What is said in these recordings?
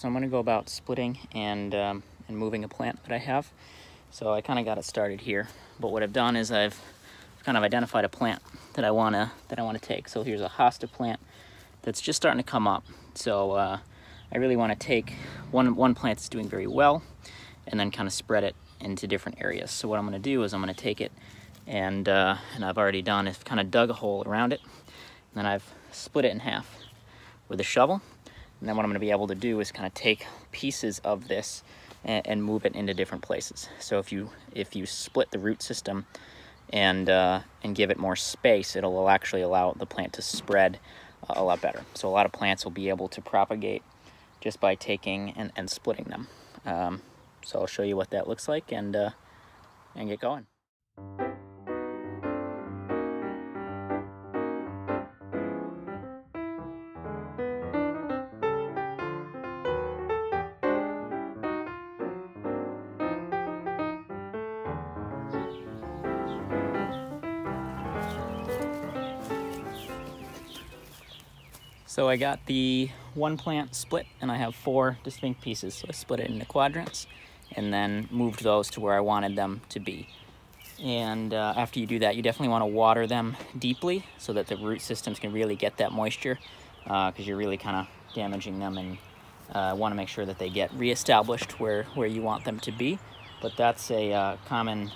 So I'm going to go about splitting and moving a plant that I have. So I kind of got it started here, but what I've done is I've kind of identified a plant that I want to take. So here's a hosta plant that's just starting to come up. So I really want to take one plant that's doing very well and then kind of spread it into different areas. So what I'm going to do is I'm going to take it and I've already done is kind of dug a hole around it, and then I've split it in half with a shovel. And then what I'm going to be able to do is kind of take pieces of this and move it into different places. So if you split the root system and give it more space, it'll actually allow the plant to spread a lot better. So a lot of plants will be able to propagate just by taking and splitting them. So I'll show you what that looks like and get going. So I got the one plant split, and I have 4 distinct pieces. So I split it into quadrants and then moved those to where I wanted them to be. And after you do that, you definitely want to water them deeply so that the root systems can really get that moisture, because you're really kind of damaging them, and want to make sure that they get reestablished where you want them to be. But that's a common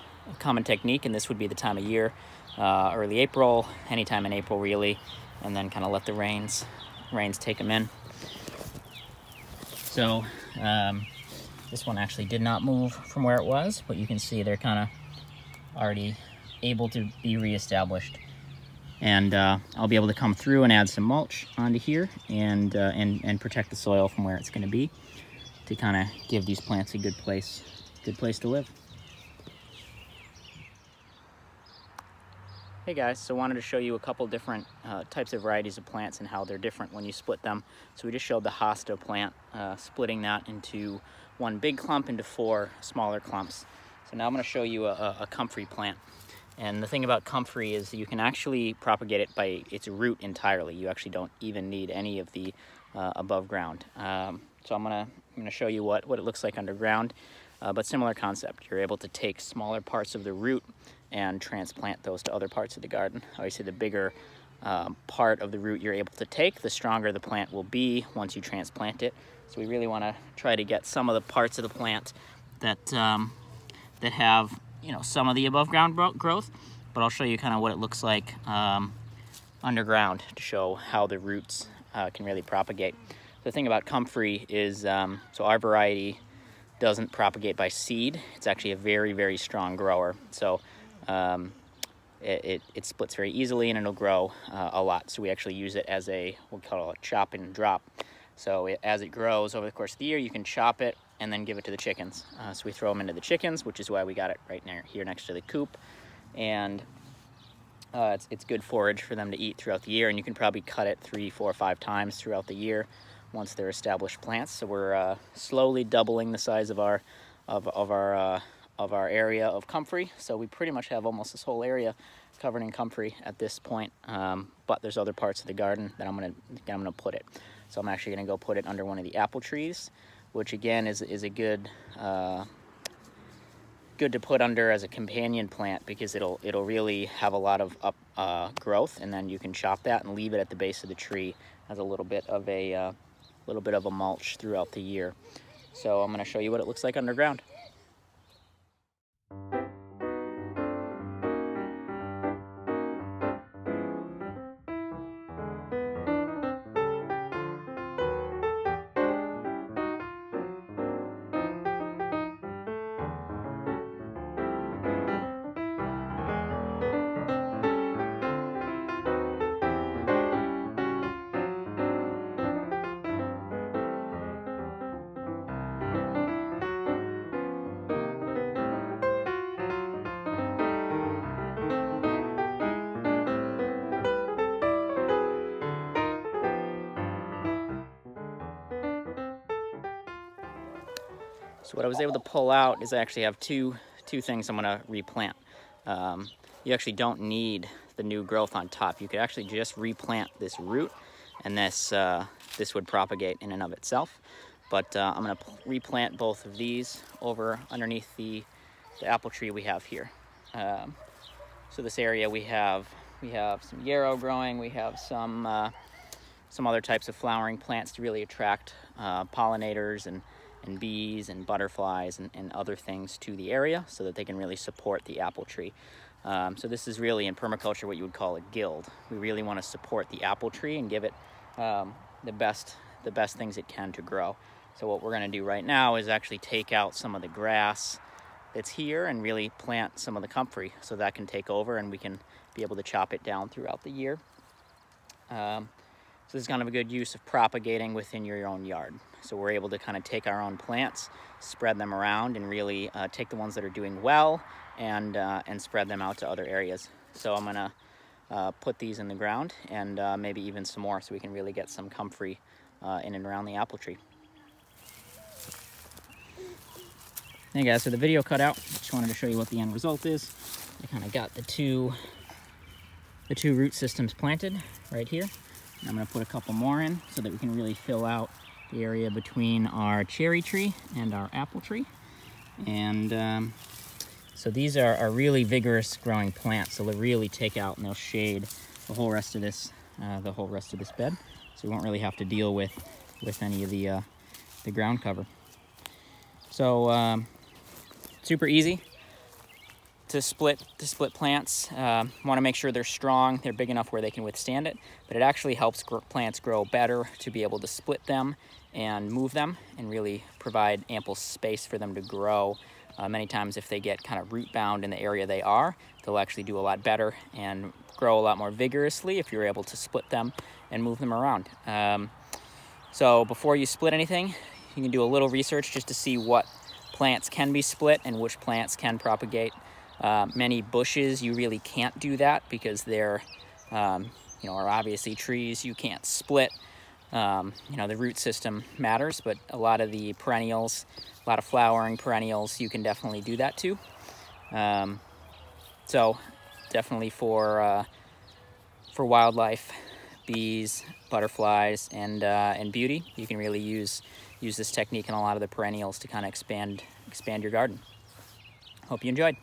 technique, and this would be the time of year, early April, anytime in April really, and then kind of let the rains take them in. So this one actually did not move from where it was, but you can see they're kind of already able to be reestablished. And I'll be able to come through and add some mulch onto here and protect the soil from where it's going to be, to kind of give these plants a good place to live. Hey guys, so wanted to show you a couple different types of varieties of plants and how they're different when you split them. So we just showed the hosta plant, splitting that into one big clump into 4 smaller clumps. So now I'm going to show you a comfrey plant. And the thing about comfrey is you can actually propagate it by its root entirely. You actually don't even need any of the above ground. So I'm gonna show you what it looks like underground, but similar concept. You're able to take smaller parts of the root and transplant those to other parts of the garden. Obviously, the bigger part of the root you're able to take, the stronger the plant will be once you transplant it. So we really want to try to get some of the parts of the plant that have, you know, some of the above ground growth, but I'll show you kind of what it looks like underground to show how the roots can really propagate. The thing about comfrey is, so our variety doesn't propagate by seed. It's actually a very, very strong grower. So it splits very easily, and it'll grow a lot. So we actually use it as we'll call it a chop and drop. So as it grows over the course of the year, you can chop it and then give it to the chickens. So we throw them into the chickens, which is why we got it right here next to the coop. And it's good forage for them to eat throughout the year, and you can probably cut it 3, 4, 5 times throughout the year once they're established plants. So we're slowly doubling the size of our area of comfrey. So we pretty much have almost this whole area covered in comfrey at this point. But there's other parts of the garden that I'm gonna put it. So I'm actually gonna go put it under one of the apple trees, which again is a good to put under as a companion plant, because it'll really have a lot of growth, and then you can chop that and leave it at the base of the tree as a little bit of a mulch throughout the year. So I'm going to show you what it looks like underground. So what I was able to pull out is I actually have two things I'm gonna replant. You actually don't need the new growth on top. You could actually just replant this root, and this would propagate in and of itself. But I'm going to replant both of these over underneath the apple tree we have here. So this area we have some yarrow growing. We have some other types of flowering plants to really attract pollinators and bees and butterflies and other things to the area so that they can really support the apple tree. So this is really in permaculture what you would call a guild. We really want to support the apple tree and give it the best things it can to grow. So what we're going to do right now is actually take out some of the grass that's here and really plant some of the comfrey so that can take over and we can be able to chop it down throughout the year. So this is kind of a good use of propagating within your own yard. So we're able to kind of take our own plants, spread them around, and really take the ones that are doing well and spread them out to other areas. So I'm gonna put these in the ground and maybe even some more so we can really get some comfrey in and around the apple tree. Hey guys, so the video cut out. Just wanted to show you what the end result is. I kind of got the two root systems planted right here. And I'm going to put a couple more in so that we can really fill out the area between our cherry tree and our apple tree. And so these are really vigorous growing plants. So they'll really take out and they'll shade the whole rest of this bed. So we won't really have to deal with any of the ground cover. So super easy to split plants. Want to make sure they're strong, they're big enough where they can withstand it, but it actually helps plants grow better to be able to split them and move them and really provide ample space for them to grow. Many times if they get kind of root bound in the area they are, they'll actually do a lot better and grow a lot more vigorously if you're able to split them and move them around. So before you split anything, you can do a little research just to see what plants can be split and which plants can propagate. Many bushes, you really can't do that because they're, are obviously trees you can't split. The root system matters, but a lot of the perennials, a lot of flowering perennials, you can definitely do that too. So definitely for wildlife, bees, butterflies, and beauty, you can really use this technique in a lot of the perennials to kind of expand your garden. Hope you enjoyed.